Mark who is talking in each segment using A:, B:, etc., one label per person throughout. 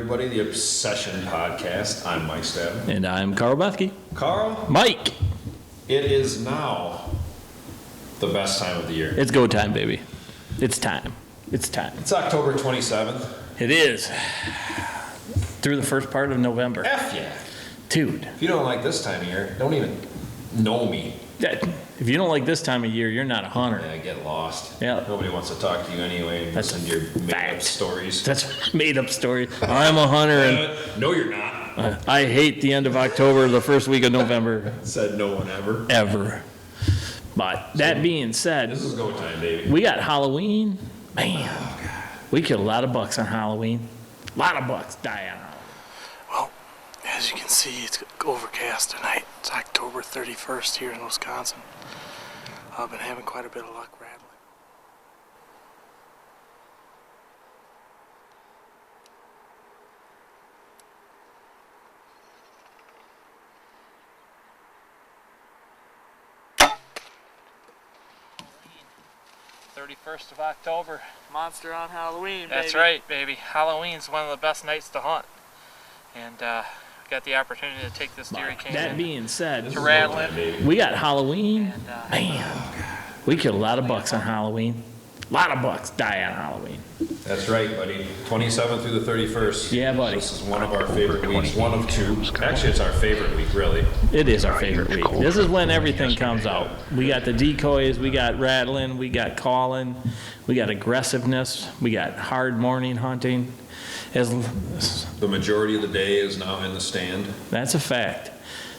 A: everybody. The Obsession Podcast. I'm Mike Stabben.
B: And I'm Karl Bethke.
A: Karl?
B: Mike!
A: It is now the best time of the year.
B: It's go time, baby. It's time. It's time.
A: It's October 27th.
B: It is. Through the first part of November.
A: F yeah.
B: Dude.
A: If you don't like this time of year, don't even know me.
B: If you don't like this time of year, you're not a hunter.
A: Yeah, get lost.
B: Yeah.
A: Nobody wants to talk to you anyway and listen to your made-up stories.
B: That's made-up story. I'm a hunter and...
A: No, you're not.
B: I hate the end of October, the first week of November.
A: Said no one ever.
B: Ever. But that being said...
A: This is go time, baby.
B: We got Halloween. Man. Oh, God. We killed a lot of bucks on Halloween. A lot of bucks die on Halloween.
C: Well, as you can see, it's overcast tonight. It's October 31st here in Wisconsin. I've been having quite a bit of luck rattling.
D: Halloween, 31st of October.
C: Monster on Halloween,
D: That's
C: baby.
D: right, baby. Halloween's one of the best nights to hunt. And got the opportunity to take this deer he came
B: That
D: in
B: being said...
D: to Rattling.
B: We got Halloween.
D: And,
B: Man, we killed a lot of bucks on Halloween. A lot of bucks die on Halloween.
A: That's right, buddy. 27th through the 31st.
B: Yeah, buddy.
A: This is one of our favorite weeks. One of two. Actually, it's our favorite week, really.
B: It is our favorite week. This is when everything comes out. We got the decoys, we got rattling, we got calling, we got aggressiveness, we got hard morning hunting.
A: The majority of the day is now in the stand.
B: That's a fact.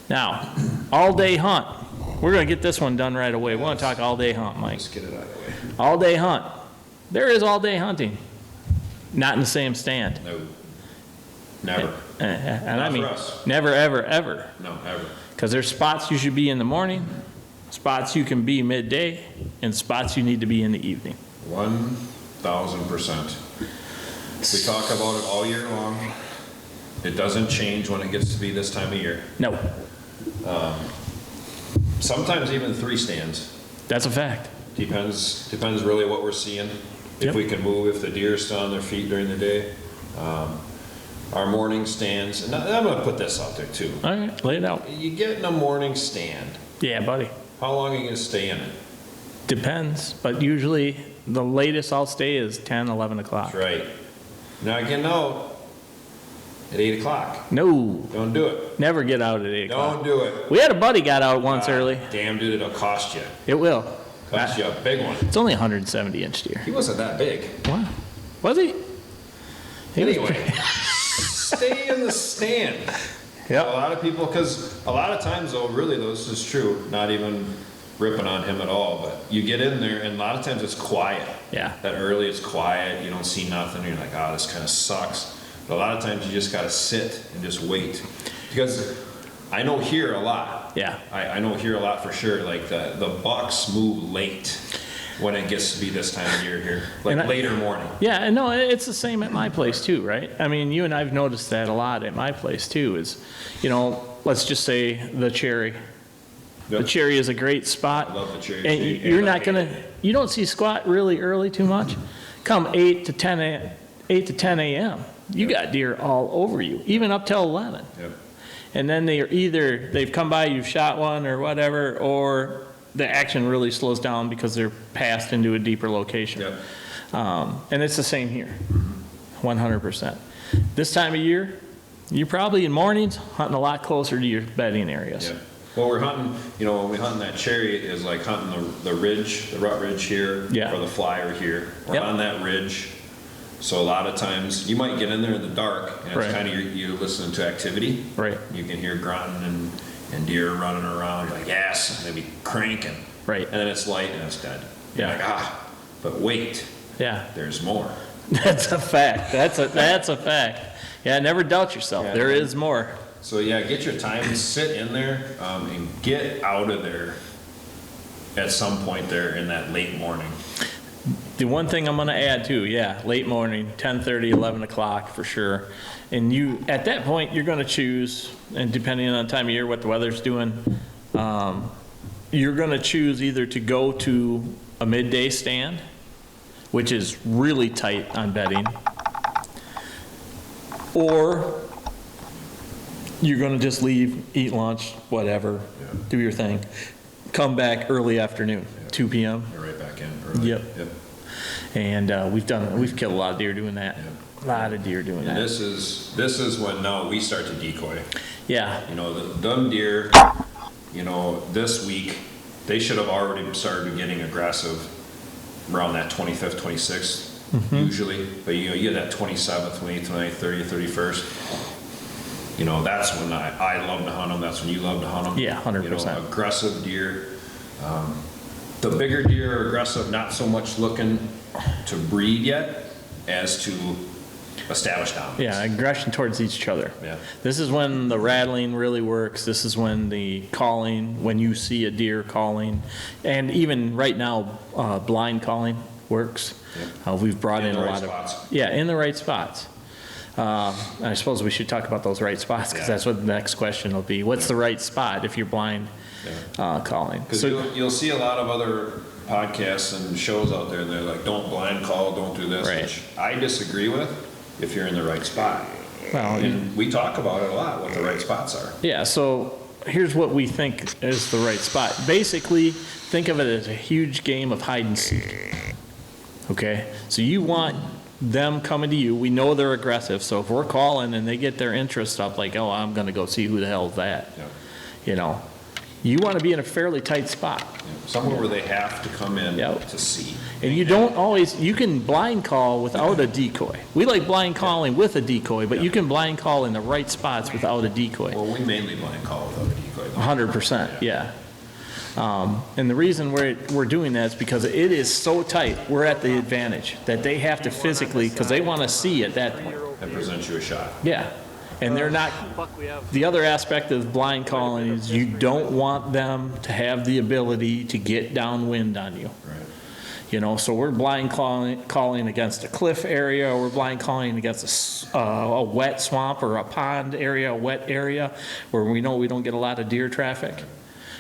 B: Now, all day hunt. We're going to get this one done right away. We want to talk all day hunt, Mike.
A: Let's get it out of the way.
B: All day hunt. There is all day hunting. Not in the same stand.
A: No. Never.
B: And
A: Not
B: I mean,
A: for us.
B: never, ever, ever.
A: No, ever.
B: Because there's spots you should be in the morning, spots you can be midday, and spots you need to be in the evening.
A: 1,000%. We talk about it all year long. It doesn't change when it gets to be this time of year.
B: No,
A: Sometimes even 3 stands.
B: that's a fact.
A: Depends really what we're seeing. If
B: Yep.
A: we can move, if the deer are still on their feet during the day. Our morning stands, and I'm going to put this out there too.
B: All right, lay it out.
A: You get in a morning stand,
B: Yeah, buddy.
A: how long are you going to stay in it?
B: Depends, but usually the latest I'll stay is 10, 11 o'clock.
A: That's right. Now getting out at 8 o'clock.
B: No,
A: Don't do it.
B: never get out at 8 o'clock.
A: Don't do it.
B: We had a buddy got out once early.
A: Damn, dude, it'll cost you.
B: It will.
A: Cost you a big one.
B: It's only 170-inch deer.
A: He wasn't that big.
B: Wow. Was he? He was
A: Anyway, stay in the stand.
B: Yep.
A: A lot of people, because a lot of times, though, really, though, this is true, not even ripping on him at all, but you get in there, and a lot of times it's quiet.
B: Yeah.
A: That early, it's quiet, you don't see nothing, you're like, oh, this kind of sucks. But a lot of times you just got to sit and just wait. Because I know here a lot.
B: Yeah.
A: I know here a lot for sure, like the bucks move late when it gets to be this time of year here, like later morning.
B: Yeah, and no, it's the same at my place too, right? I mean, you and I've noticed that a lot at my place too, is, let's just say the cherry.
A: Yep.
B: The cherry is a great spot.
A: I love the cherry.
B: And you're not gonna, you don't see squat really early too much. Come 8 to 10 a.m., you got deer all over you, even up till 11.
A: Yep.
B: And then they've come by, you've shot one or whatever, or the action really slows down because they're passed into a deeper location.
A: Yep.
B: And it's the same here, 100%. This time of year, you're probably in mornings hunting a lot closer to your bedding areas.
A: Yeah. Well, we're hunting, when we hunt that cherry, it is like hunting the ridge, the rut ridge here,
B: Yeah.
A: or the flyer here. We're
B: Yep.
A: on that ridge. So a lot of times, you might get in there in the dark, and it's
B: Right.
A: kind of you're listening to activity.
B: Right.
A: You can hear grunting and deer running around. You're like, yes, and they be cranking.
B: Right.
A: And then it's light and it's dead.
B: Yeah.
A: You're like, but wait,
B: Yeah,
A: there's more.
B: that's a fact. That's a fact. Yeah, never doubt yourself.
A: Yeah.
B: There is more.
A: So yeah, get your time, sit in there, and get out of there at some point there in that late morning.
B: The one thing I'm going to add too, yeah, late morning, 10:30, 11 o'clock for sure. And you, at that point, you're going to choose, and depending on the time of year, what the weather's doing, you're going to choose either to go to a midday stand, which is really tight on bedding, Or you're gonna just leave, eat lunch, whatever, do your thing, come back early afternoon, 2 p.m.
A: You're right back in early.
B: Yep. And we've killed a lot of deer doing that. A lot of deer doing
A: And
B: that.
A: this is when now we start to decoy.
B: Yeah,
A: You know, them deer, you know, this week, they should have already started getting aggressive around that 25th, 26th, usually. But you know, you get that 27th, 28th, 29th, 30th, 31st. You know, that's when I love to hunt them. That's when you love to hunt them.
B: Yeah, 100%.
A: You know, aggressive deer. The bigger deer are aggressive, not so much looking to breed yet as to establish dominance.
B: yeah, aggression towards each other.
A: Yeah.
B: This is when the rattling really works. This is when the calling, when you see a deer calling, and even right now, blind calling works.
A: Yep.
B: We've brought
A: In
B: in
A: the
B: a
A: right
B: lot
A: spots.
B: of, yeah, in the right spots. I suppose we should talk about those right spots, because
A: Yeah.
B: that's what the next question will be. What's the right spot if you're blind calling?
A: Because
B: So,
A: you'll see a lot of other podcasts and shows out there, and they're like, don't blind call, don't do this,
B: Right.
A: which I disagree with if you're in the right spot.
B: well,
A: And we talk about it a lot, what the right spots are.
B: yeah, so here's what we think is the right spot. Basically, think of it as a huge game of hide and seek. Okay? So you want them coming to you. We know they're aggressive, so if we're calling and they get their interest up, like, oh, I'm gonna go see who the hell is that,
A: Yeah.
B: you know? You wanna be in a fairly tight spot.
A: Somewhere where they have to come in
B: Yep.
A: to see.
B: And you don't always, you can blind call without a decoy. We like blind calling with a decoy, but you can blind call in the right spots without a decoy.
A: Well, we mainly blind call without a decoy.
B: 100%, yeah. And the reason we're doing that is because it is so tight, we're at the advantage, that they have to physically, because they want to see at that point.
A: That presents you a shot.
B: Yeah, and they're not, the other aspect of blind calling is you don't want them to have the ability to get downwind on you.
A: Right.
B: You know, so we're blind calling against a cliff area, or we're blind calling against a wet swamp or a pond area, a wet area, where we know we don't get a lot of deer traffic.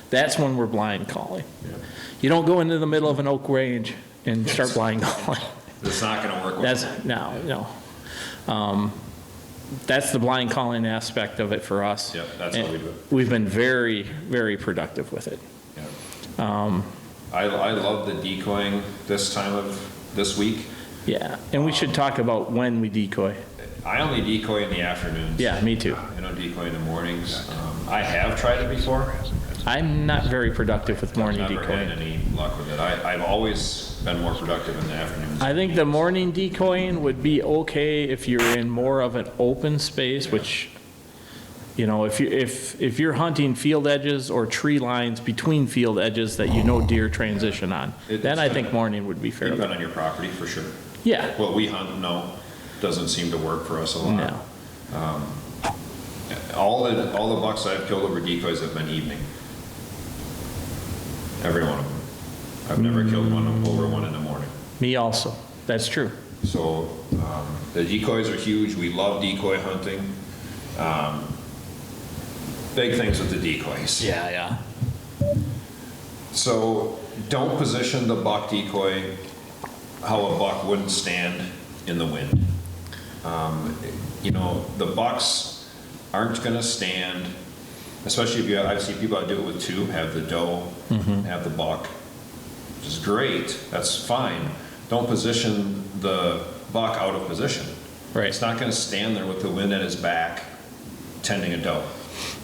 B: That's when we're blind calling.
A: Yeah.
B: You don't go into the middle of an oak range and start blind calling.
A: It's not gonna work.
B: That's, no. That's the blind calling aspect of it for us.
A: Yep, that's how we do it.
B: We've been very, very productive with it.
A: Yeah. I love the decoying this time of this week.
B: Yeah, and we should talk about when we decoy.
A: I only decoy in the afternoons.
B: Yeah, me too.
A: I don't decoy in the mornings. I have tried it before.
B: I'm not very productive with morning
A: I've never had
B: decoying.
A: any luck with it. I've always been more productive in the afternoons.
B: I think the morning decoying would be okay if you're in more of an open space, which, you know, if you're hunting field edges or tree lines between field edges that you know deer transition on, then I think morning would be fair.
A: Depend on your property, for sure.
B: Yeah,
A: What we hunt, no, doesn't seem to work for us a lot.
B: no,
A: All the bucks I've killed over decoys have been evening. Every one of them. I've never killed one of them over one in the morning.
B: me also. That's true.
A: So the decoys are huge. We love decoy hunting. Big things with the decoys.
B: Yeah.
A: So don't position the buck decoy how a buck wouldn't stand in the wind. You know, the bucks aren't going to stand, especially if I've seen people that do it with two, have the doe, have the buck, which is great. That's fine. Don't position the buck out of position.
B: Right.
A: It's not going to stand there with the wind at his back tending a doe.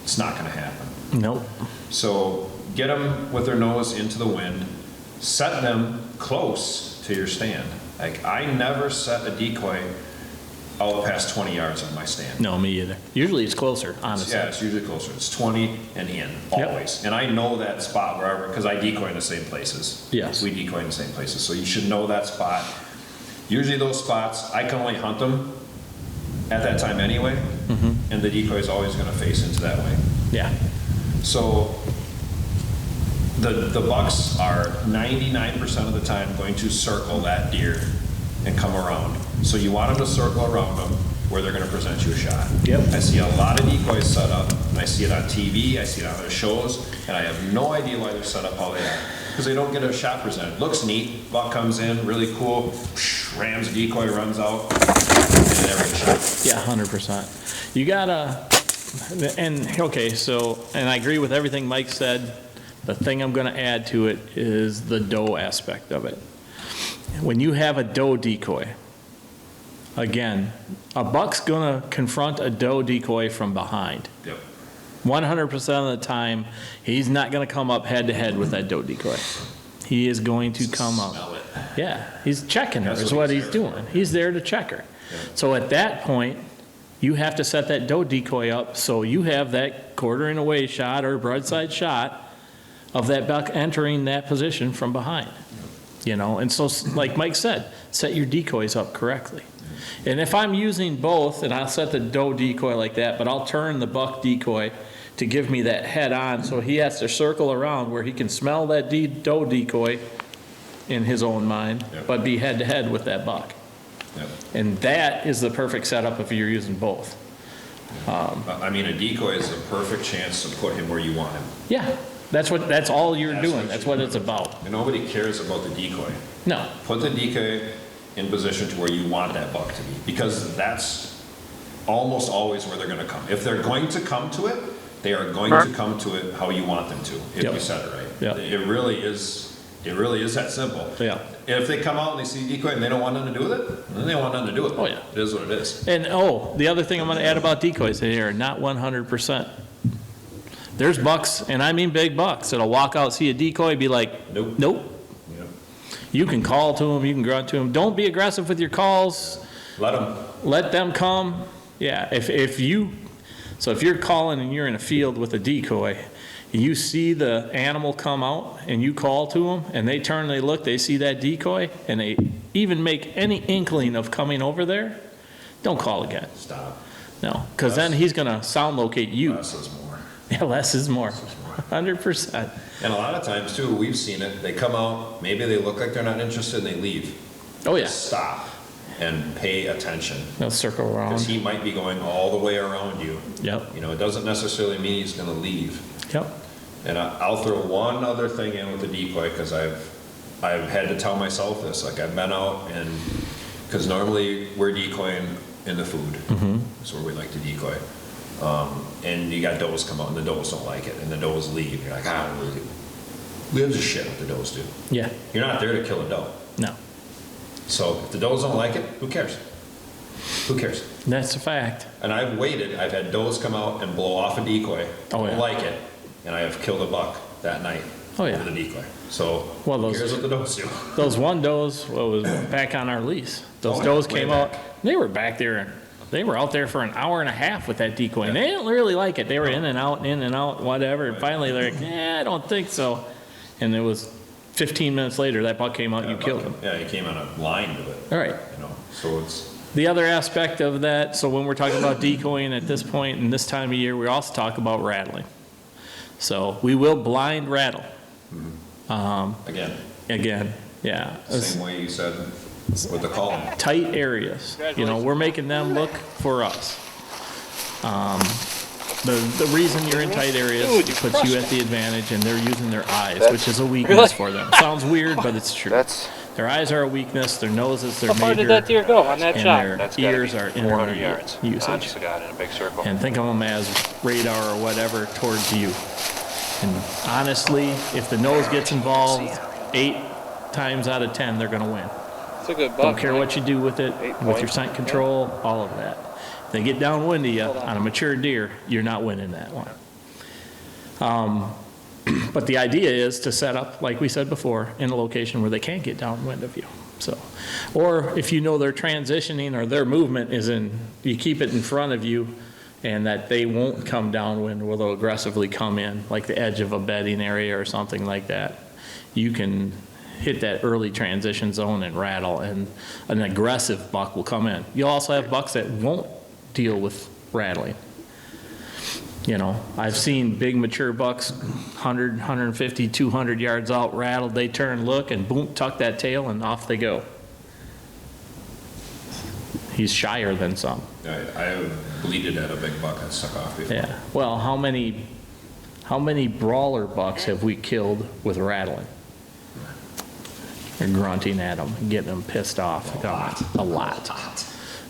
A: It's not going to happen.
B: Nope.
A: So get them with their nose into the wind, set them close to your stand. Like, I never set a decoy out past 20 yards on my stand.
B: No, me either. Usually it's closer, honestly.
A: Yeah, it's usually closer. It's 20 and in, always. And I know that spot wherever, because I decoy in the same places.
B: Yes.
A: We decoy in the same places, so you should know that spot. Usually those spots, I can only hunt them at that time anyway, and the decoy is always going to face into that way.
B: Yeah.
A: So the bucks are 99% of the time going to circle that deer and come around. So you want them to circle around them where they're going to present you a shot.
B: Yep.
A: I see a lot of decoys set up, and I see it on TV, I see it on their shows, and I have no idea why they're set up how they are. Because they don't get a shot presented. Looks neat, buck comes in, really cool, rams decoy, runs out, and get every shot.
B: Yeah, 100%. You gotta, and, okay, so, and I agree with everything Mike said. The thing I'm gonna add to it is the doe aspect of it. When you have a doe decoy, again, a buck's gonna confront a doe decoy from behind.
A: Yep.
B: 100% of the time, he's not gonna come up head to head with that doe decoy. He is going to come up.
A: Smell it.
B: Yeah, he's checking her,
A: That's
B: is
A: what
B: what
A: he's
B: he's
A: there
B: doing. He's there to check her.
A: Yeah.
B: So at that point, you have to set that doe decoy up so you have that quartering away shot or broadside shot of that buck entering that position from behind. You know, and so like Mike said, set your decoys up correctly. And if I'm using both, and I'll set the doe decoy like that, but I'll turn the buck decoy to give me that head on, so he has to circle around where he can smell that doe decoy in his own mind,
A: Yep.
B: but be head to head with that buck.
A: Yep.
B: And that is the perfect setup if you're using both.
A: I mean, a decoy is a perfect chance to put him where you want him.
B: Yeah, that's all you're
A: That's
B: doing.
A: what
B: That's
A: you're
B: what it's
A: doing.
B: about.
A: And nobody cares about the decoy.
B: No,
A: Put the decoy in position to where you want that buck to be, because that's almost always where they're gonna come. If they're going to come to it, they are going to come to it how you want them to, if
B: Yep.
A: you set it right.
B: Yep.
A: It really is that simple.
B: Yeah.
A: If they come out and they see decoy and they don't want nothing to do with it, then they want nothing to do with it.
B: Oh, yeah.
A: It is what it is.
B: and the other thing I'm gonna add about decoys here, not 100%. There's bucks, and I mean big bucks, that'll walk out, see a decoy, be like,
A: Nope.
B: nope.
A: Yep.
B: You can call to them, you can grunt to them. Don't be aggressive with your calls.
A: Let them.
B: Let them come. Yeah, if you're calling and you're in a field with a decoy, and you see the animal come out and you call to them and they turn, they look, they see that decoy and they even make any inkling of coming over there, don't call again.
A: Stop.
B: No, because then he's gonna sound locate you.
A: Less is more.
B: Yeah, less is more. 100%.
A: And a lot of times too, we've seen it, they come out, maybe they look like they're not interested and they leave.
B: Oh yeah,
A: Stop and pay attention,
B: they'll circle
A: because
B: around.
A: he might be going all the way around you.
B: Yep,
A: You know, it doesn't necessarily mean he's gonna leave.
B: yep.
A: And I'll throw one other thing in with the decoy, because I've had to tell myself this, like I've been out and, because normally we're decoying in the food. That's where we like to decoy. And you got does come out and the does don't like it, and the does leave. You're like, we have just shit what the does do.
B: Yeah,
A: You're not there to kill a doe.
B: no,
A: So if the does don't like it, who cares? Who cares?
B: that's a fact.
A: And I've waited, I've had does come out and blow off a decoy,
B: Oh, yeah.
A: don't like it, and I have killed a buck that night
B: Oh, yeah.
A: with a decoy. So
B: Well, those-
A: here's what the does do.
B: Those one does, was back on our lease. Those
A: Oh, yeah,
B: does
A: way
B: came
A: back.
B: out, they were back there, they were out there for an hour and a half with that decoy, and they didn't really like it. They were in and out, whatever, and finally they're like, I don't think so. And it was 15 minutes later, that buck came out, you killed him.
A: Yeah, he came on a line to it,
B: All right.
A: you know, so it's,
B: The other aspect of that, so when we're talking about decoying at this point in this time of year, we also talk about rattling. So we will blind rattle.
A: again,
B: Yeah.
A: same way you said with the call.
B: Tight areas, you know, we're making them look for us. The reason you're in tight areas puts you at the advantage, and they're using their eyes, which is a weakness for them. Sounds weird, but it's true. Their eyes are a weakness, their nose is their
D: How far did
B: major,
D: that deer go on that
B: and
D: shot?
B: their
E: That's gotta
B: ears
E: be
B: are
E: 400
B: intermediate
E: yards.
B: usage.
E: Honest to God, in a big circle.
B: And think of them as radar or whatever towards you. And honestly, if the nose gets involved, 8 times out of 10, they're gonna win.
D: It's a good buck.
B: Don't care what you do with it, with your
E: points.
B: scent control, all of that. If they get downwind of you on a mature deer, you're not winning that one. But the idea is to set up, like we said before, in a location where they can't get downwind of you. So, or if you know they're transitioning or their movement is in, you keep it in front of you, and that they won't come downwind where they'll aggressively come in, like the edge of a bedding area or something like that. You can hit that early transition zone and rattle, and an aggressive buck will come in. You'll also have bucks that won't deal with rattling. You know, I've seen big mature bucks, 100, 150, 200 yards out, rattled, they turn, look, and boom, tuck that tail, and off they go. He's shyer than some.
A: I bleeded at a big buck that stuck off before.
B: Yeah, well, how many brawler bucks have we killed with rattling? Or grunting at them, getting them pissed off. A lot.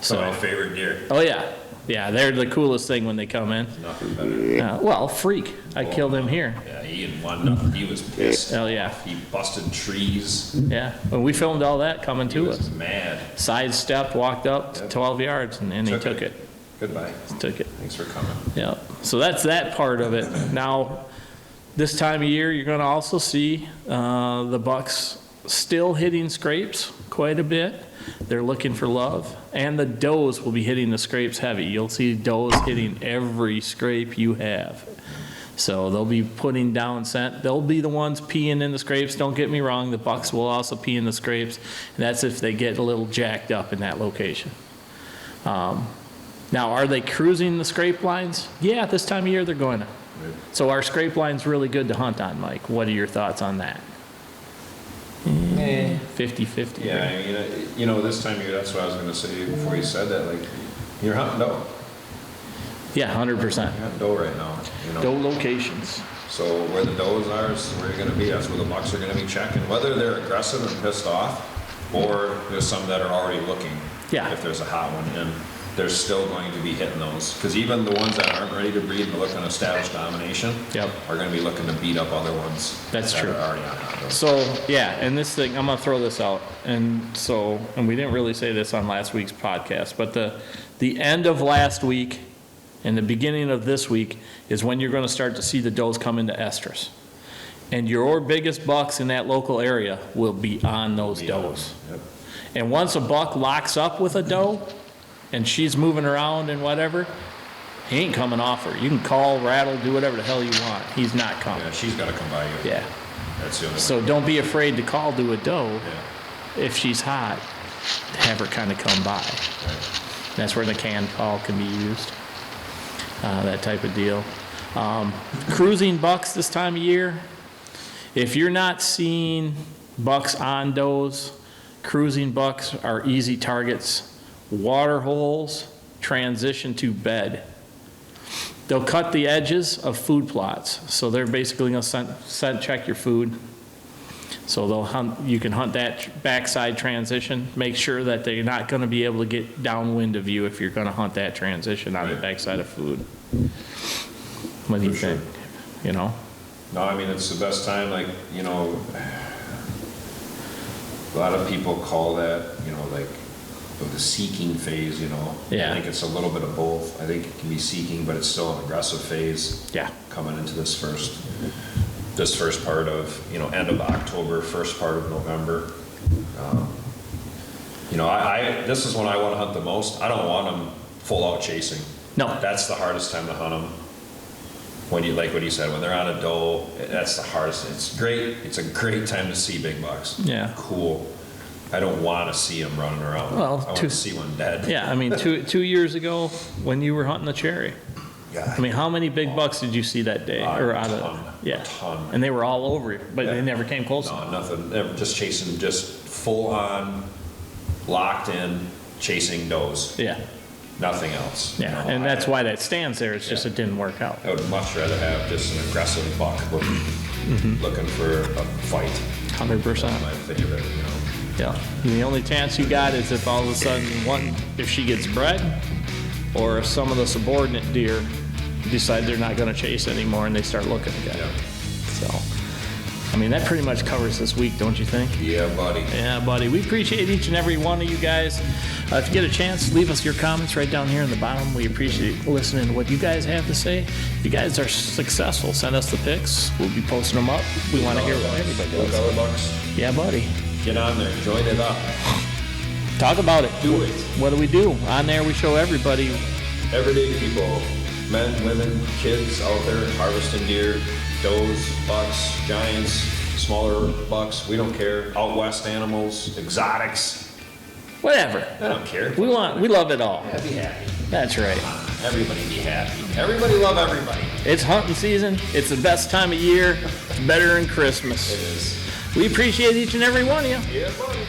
A: So my favorite deer.
B: Oh, yeah. Yeah, they're the coolest thing when they come in.
A: Nothing better.
B: Well, Freak. I killed him here.
A: Yeah, he had one up. He was pissed.
B: Oh, yeah.
A: He busted trees.
B: Yeah. When we filmed all that coming
A: He
B: to
A: was
B: us.
A: mad.
B: Sidestepped, walked up
A: Yep.
B: 12 yards, and he took it.
A: Goodbye.
B: Took it.
A: Thanks for coming.
B: Yeah. So that's that part of it. Now, this time of year, you're going to also see the bucks still hitting scrapes quite a bit. They're looking for love. And the does will be hitting the scrapes heavy. You'll see does hitting every scrape you have. So they'll be putting down scent. They'll be the ones peeing in the scrapes. Don't get me wrong. The bucks will also pee in the scrapes. And that's if they get a little jacked up in that location. Now, are they cruising the scrape lines? Yeah, this time of year they're going to. So our scrape line's really good to hunt on, Mike. What are your thoughts on that? 50-50.
A: Yeah, I mean, you know, this time of year, that's what I was going to say before you said that. Like, you're hunting doe.
B: Yeah, 100%.
A: You're hunting doe right now. You know?
B: Doe locations.
A: So where the does are is where you're going to be. That's where the bucks are going to be checking. Whether they're aggressive and pissed off, or there's some that are already looking.
B: Yeah.
A: If there's a hot one, and they're still going to be hitting those. Because even the ones that aren't ready to breed and looking to establish domination,
B: Yep.
A: are going to be looking to beat up other ones.
B: That's
A: that
B: true.
A: Are already on hot does.
B: So, yeah, and this thing, I'm going to throw this out. And we didn't really say this on last week's podcast, but the end of last week and the beginning of this week is when you're going to start to see the does come into estrus. And your biggest bucks in that local area will be on those does.
A: Yep.
B: And once a buck locks up with a doe and she's moving around and whatever, he ain't coming off her. You can call, rattle, do whatever the hell you want. He's not coming.
A: Yeah, she's got to come by you.
B: Yeah.
A: That's the only
B: So don't be afraid to call to a doe
A: one. Yeah.
B: if she's hot. Have her kind of come by.
A: Right.
B: That's where the can call can be used. That type of deal. Cruising bucks this time of year. If you're not seeing bucks on does, cruising bucks are easy targets. Water holes, transition to bed. They'll cut the edges of food plots. So they're basically going to check your food. So they'll hunt, you can hunt that backside transition. Make sure that they're not going to be able to get downwind of you if you're going to hunt that transition on the backside of food. What do you think? You know?
A: No, I mean, it's the best time, like, you know, a lot of people call that, you know, like the seeking phase, you know.
B: Yeah.
A: I think it's a little bit of both. I think it can be seeking, but it's still an aggressive phase.
B: Yeah.
A: Coming into this first part of, you know, end of October, first part of November. You know, this is when I want to hunt the most. I don't want them full out chasing.
B: No.
A: That's the hardest time to hunt them. When you, like what you said, when they're on a doe, that's the hardest. It's great. It's a great time to see big bucks.
B: Yeah.
A: Cool. I don't want to see them running around.
B: Well,
A: I want to see one dead.
B: Yeah, I mean, 2 years ago when you were hunting the cherry,
A: Yeah.
B: I mean, how many big bucks did you see that day?
A: A
B: out
A: ton,
B: of yeah,
A: a ton.
B: and they were all over you, but they never came close.
A: No, nothing. They were just chasing, just full on, locked in, chasing does.
B: Yeah,
A: Nothing else.
B: yeah,
A: No,
B: and that's why that stands there. It's just
A: Yeah.
B: it didn't work out.
A: I would much rather have just an aggressive buck looking for a fight.
B: 100%.
A: That's my favorite, you know.
B: Yeah. And the only chance you got is if all of a sudden if she gets bred, or if some of the subordinate deer decide they're not going to chase anymore and they start looking again.
A: Yeah.
B: So, I mean, that pretty much covers this week, don't you think?
A: Yeah, buddy.
B: Yeah, buddy. We appreciate each and every one of you guys. If you get a chance, leave us your comments right down here in the bottom. We appreciate listening to what you guys have to say. If you guys are successful, send us the pics. We'll be posting them up. We want to hear what everybody
A: Blue
B: does.
A: color bucks.
B: Yeah, buddy.
A: Get on there. Join it up.
B: Talk about it.
A: Do it.
B: What do we do? On there, we show everybody.
A: Everyday people, men, women, kids out there harvesting deer, does, bucks, giants, smaller bucks. We don't care. Out west animals, exotics.
B: Whatever.
A: I don't care.
B: We love it all.
A: Yeah, be happy.
B: That's right.
A: Everybody be happy. Everybody love everybody.
B: It's hunting season. It's the best time of year. It's better than Christmas.
A: It is.
B: We appreciate each and every one of you.
A: Yeah, buddy.